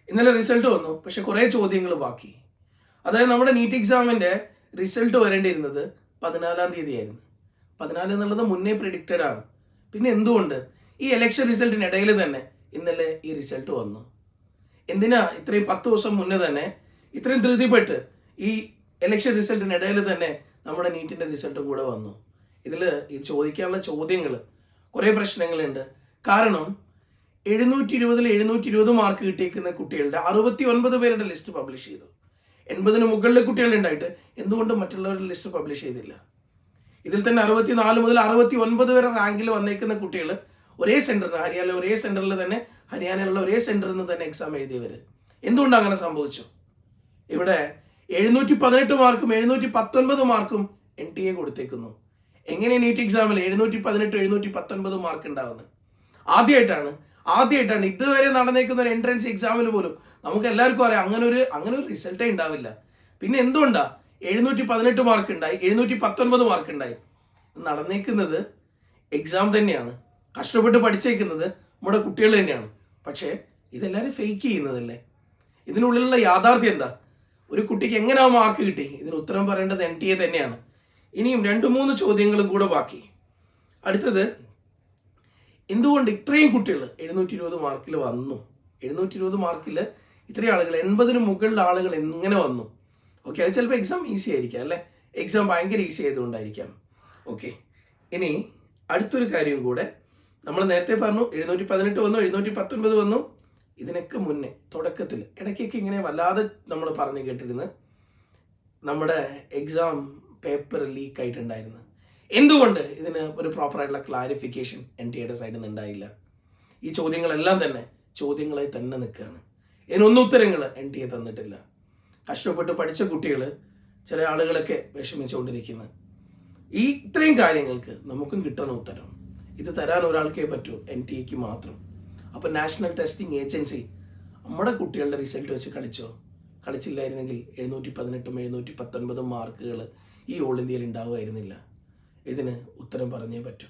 ഇന്നലെ റിസൾട്ട് വന്നു, പക്ഷെ കുറേ ചോദ്യങ്ങൾ ബാക്കി. അതായത് നമ്മുടെ നീറ്റ് എക്സാമിൻ്റെ റിസൾട്ട് വരേണ്ടിയിരുന്നത് 14-ാം തീയതി ആയിരുന്നു. 14 എന്നുള്ളത് മുന്നേ പ്രിഡിക്റ്റഡ് ആണ്. പിന്നെ എന്തുകൊണ്ട് ഈ ഇലക്ഷൻ റിസൾട്ടിനിടയിൽ തന്നെ ഇന്നലെ ഈ റിസൾട്ട് വന്നു? എന്തിനാ ഇത്രയും 10 ദിവസം മുന്നേ തന്നെ ഇത്രയും ധൃതിപ്പെട്ട് ഈ ഇലക്ഷൻ റിസൾട്ടിനിടയിൽ തന്നെ നമ്മുടെ നീറ്റിൻ്റെ റിസൾട്ടും കൂടെ വന്നു? ഇതിൽ ഈ ചോദിക്കാനുള്ള ചോദ്യങ്ങൾ കുറേ പ്രശ്നങ്ങളുണ്ട്. കാരണം 720-ൽ 720 മാർക്ക് കിട്ടിയിരിക്കുന്ന കുട്ടികളുടെ 69 പേരുടെ ലിസ്റ്റ് പബ്ലിഷ് ചെയ്തു. 80-ന് മുകളിലെ കുട്ടികളുണ്ടായിട്ട് എന്തുകൊണ്ട് മറ്റുള്ളവരുടെ ലിസ്റ്റ് പബ്ലിഷ് ചെയ്തില്ല? ഇതിൽ തന്നെ 64 മുതൽ 69 വരെ റാങ്കിൽ വന്നേക്കുന്ന കുട്ടികൾ ഒരേ സെൻറ്ററിന്, ഹരിയാനയിലുള്ള ഒരേ സെൻറ്ററിൽ നിന്ന് തന്നെ എക്സാം എഴുതിയവർ. എന്തുകൊണ്ട് അങ്ങനെ സംഭവിച്ചു? ഇവിടെ 718 മാർക്കും 719 മാർക്കും NTA കൊടുത്തേക്കുന്നു. എങ്ങനെ നീറ്റ് എക്സാമിൽ 718 719 മാർക്ക് ഉണ്ടാവുന്നത്? ആദ്യമായിട്ടാണ് ഇതുവരെ നടന്നേക്കുന്ന ഒരു എൻട്രൻസ് എക്സാമിന് പോലും നമുക്ക് എല്ലാവർക്കും അറിയാം അങ്ങനെ ഒരു റിസൾട്ടേ ഉണ്ടാവില്ല. പിന്നെ എന്തുകൊണ്ടാ 718 മാർക്ക് ഉണ്ടായി, 719 മാർക്ക് ഉണ്ടായി? നടന്നേക്കുന്നത് എക്സാം തന്നെയാണ്, കഷ്ടപ്പെട്ട് പഠിച്ചേക്കുന്നത് നമ്മുടെ കുട്ടികൾ തന്നെയാണ്. പക്ഷേ ഇതെല്ലാവരും ഫേക്ക് ചെയ്യുന്നതല്ലേ? ഇതിനുള്ളിലുള്ള യാഥാർത്ഥ്യം എന്താ? ഒരു കുട്ടിക്ക് എങ്ങനെ ആ മാർക്ക് കിട്ടി? ഇതിന് ഉത്തരം പറയേണ്ടത് NTA തന്നെയാണ്. ഇനിയും 2-3 ചോദ്യങ്ങളും കൂടെ ബാക്കി. അടുത്തത്, എന്തുകൊണ്ട് ഇത്രയും കുട്ടികൾ 720 മാർക്കിൽ വന്നു? 720 മാർക്കിൽ ഇത്രയും ആളുകൾ, 80-ന് മുകളിലുള്ള ആളുകൾ എങ്ങനെ വന്നു? ഓക്കെ, അത് ചിലപ്പോൾ എക്സാം ഈസി ആയിരിക്കാം അല്ലേ? എക്സാം ഭയങ്കര ഈസി ആയതുകൊണ്ടായിരിക്കാം. ഓക്കെ, ഇനി അടുത്തൊരു കാര്യം കൂടെ. നമ്മൾ നേരത്തെ പറഞ്ഞു 718 വന്നു, 719 വന്നു. ഇതിനൊക്കെ മുന്നേ തുടക്കത്തിൽ ഇടയ്ക്കൊക്കെ ഇങ്ങനെ വല്ലാതെ നമ്മൾ പറഞ്ഞു കേട്ടിരുന്നു നമ്മുടെ എക്സാം പേപ്പർ ലീക്ക് ആയിട്ടുണ്ടായിരുന്നു. എന്തുകൊണ്ട് ഇതിന് ഒരു പ്രോപ്പറായിട്ടുള്ള ക്ലാരിഫിക്കേഷൻ NTA സൈഡിൽ നിന്ന് ഉണ്ടായില്ല? ഈ ചോദ്യങ്ങളെല്ലാം തന്നെ ചോദ്യങ്ങളായി തന്നെ നിൽക്കുകയാണ്. ഇതിനൊന്നും ഉത്തരങ്ങൾ NTA തന്നിട്ടില്ല. കഷ്ടപ്പെട്ട് പഠിച്ച കുട്ടികൾ, ചില ആളുകളൊക്കെ വിഷമിച്ചുകൊണ്ടിരിക്കുന്നത്. ഈ ഇത്രയും കാര്യങ്ങൾക്ക് നമുക്കും കിട്ടണം ഉത്തരം. ഇത് തരാൻ ഒരാൾക്കേ പറ്റൂ, NTA മാത്രം. അപ്പോൾ നാഷണൽ ടെസ്റ്റിംഗ് ഏജൻസി നമ്മുടെ കുട്ടികളുടെ റിസൾട്ട് വെച്ച് കളിച്ചില്ലായിരുന്നെങ്കിൽ 718 719 മാർക്കുകൾ ഈ ഓൾ ഇന്ത്യയിൽ ഉണ്ടാവുമായിരുന്നില്ല. ഇതിന് ഉത്തരം പറഞ്ഞേ പറ്റൂ.